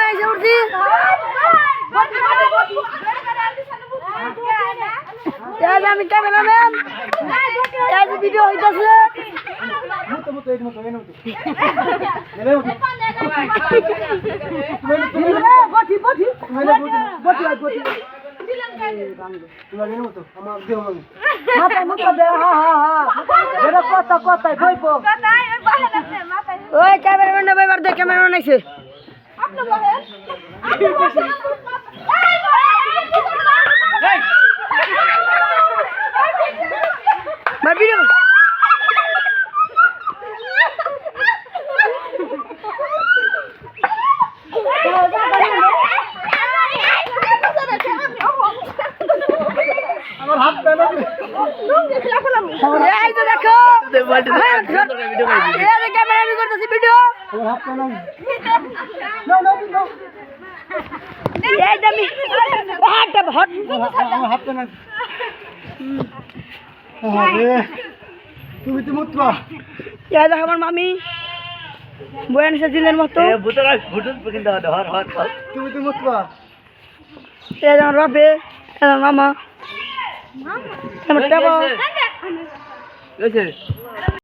এসে উঠছি আমি ক্যামেরাম্যান ভিডিও হইতেছে ওই ক্যামেরাম্যান ভাইবার দেখ ক্যামেরাম্যান আইছে ভাই ভিডিও আমার হাত পা না এই তো দেখো এই ক্যামেরা আমি করতেছি ভিডিও আমার হাত পা না নো এই দামি হাতটা হট আমার হাত পা না আরে তুমি তো মুতবা এই দেখো আমার মামি বয়ান সাজিলের মতো তুমি তো মুতবা এই আমার বাপে আমার মামা আমার টাকা